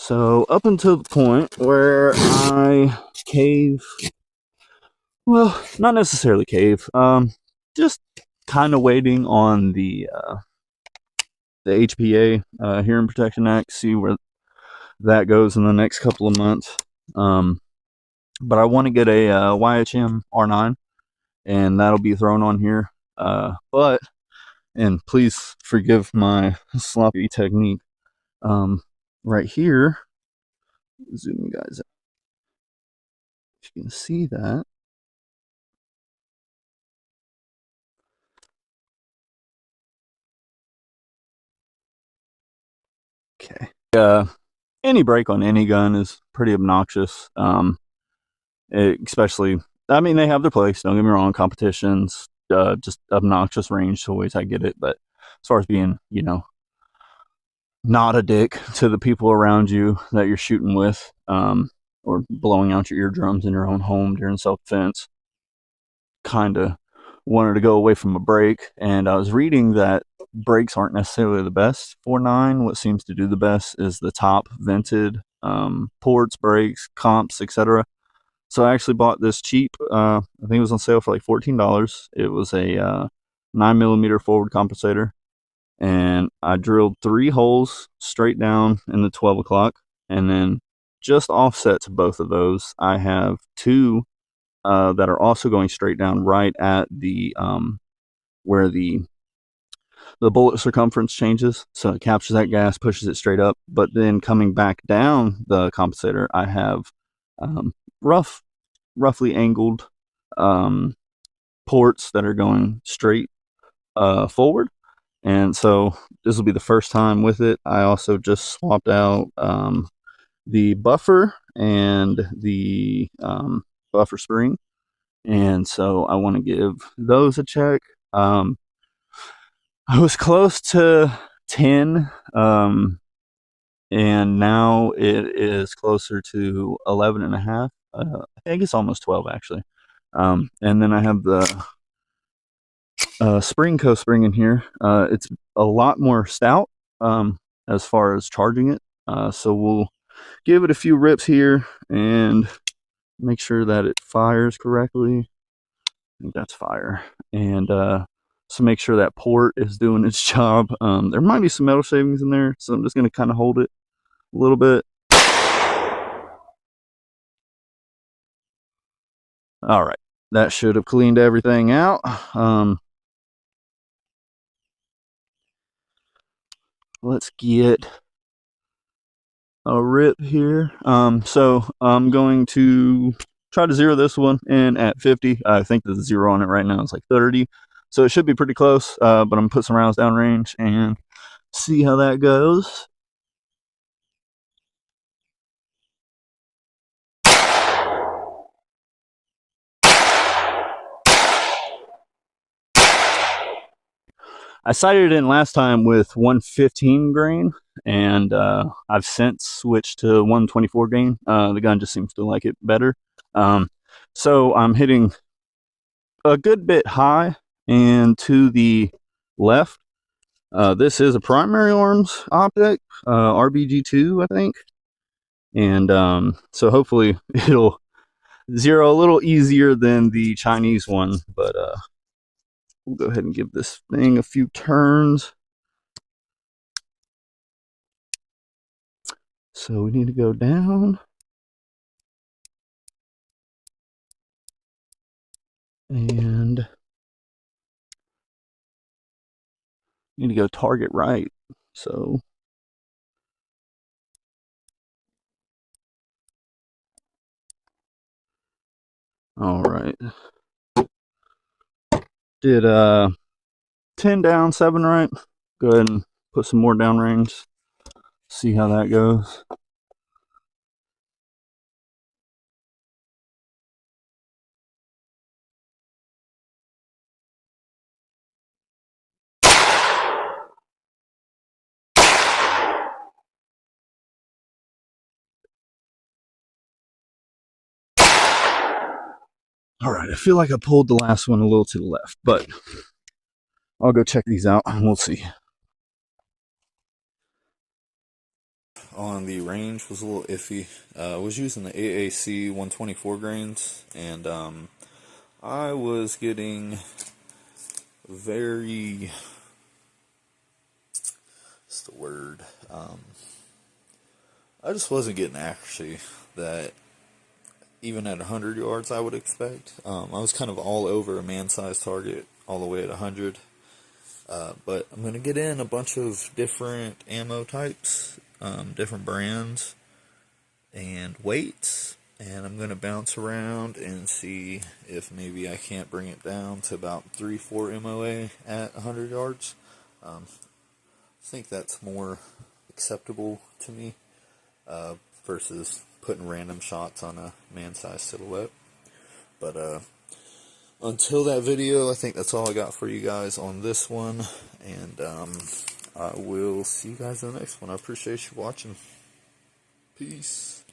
So up until the point where I cave, well, not necessarily cave, just kind of waiting on the HPA, Hearing Protection Act, see where that goes in the next couple of months. But I want to get a YHM R9, and that'll be thrown on here. And please forgive my sloppy technique. Right here, zoom you guys out. If you can see that. Okay. Any break on any gun is pretty obnoxious. Especially, I mean, they have their place. Don't get me wrong. Competitions, just obnoxious range toys. I get it, but as far as being, not a dick to the people around you that you're shooting with, or blowing out your eardrums in your own home during self-defense, kind of wanted to go away from a break. And I was reading that brakes aren't necessarily the best for 9. What seems to do the best is the top vented ports, brakes, comps, etc. So I actually bought this cheap, I think it was on sale for like $14. It was a 9mm forward compensator, and I drilled 3 holes straight down in the 12 o'clock, and then just offset to both of those, I have 2 that are also going straight down right at the where the bullet circumference changes. So it captures that gas, pushes it straight up, but then coming back down the compensator, I have roughly angled ports that are going straight forward. And so this will be the first time with it. I also just swapped out the buffer and the buffer spring, and so I want to give those a check. I was close to 10, and now it is closer to 11 and a half. I think it's almost 12 actually. And then I have the spring co-spring in here. It's a lot more stout as far as charging it. So we'll give it a few rips here and make sure that it fires correctly. I think that's fire. And so make sure that port is doing its job. There might be some metal shavings in there, so I'm just going to kind of hold it a little bit. All right, that should have cleaned everything out. Let's get a rip here. So I'm going to try to zero this one in at 50. I think the zero on it right now is like 30, so it should be pretty close. But I'm gonna put some rounds downrange and see how that goes. I sighted it in last time with 115 grain, and I've since switched to 124 grain. The gun just seems to like it better. So I'm hitting a good bit high and to the left. This is a primary arms optic, RBG2, I think. And so hopefully it'll zero a little easier than the Chinese one, but we'll go ahead and give this thing a few turns. So we need to go down. And need to go target right. So all right. Did 10 down, 7 right. Go ahead and put some more downrange. See how that goes. All right, I feel like I pulled the last one a little to the left, but I'll go check these out and we'll see. on the range was a little iffy. I was using the AAC 124 grains, and I was getting very, what's the word? I just wasn't getting accuracy that even at 100 yards I would expect. I was kind of all over a man-sized target all the way at 100. But I'm going to get in a bunch of different ammo types, different brands, and weights. And I'm going to bounce around and see if maybe I can't bring it down to about 3-4 MOA at 100 yards. I think that's more acceptable to me versus putting random shots on a man-sized silhouette. But until that video, I think that's all I got for you guys on this one. And I will see you guys in the next one. I appreciate you watching. Peace.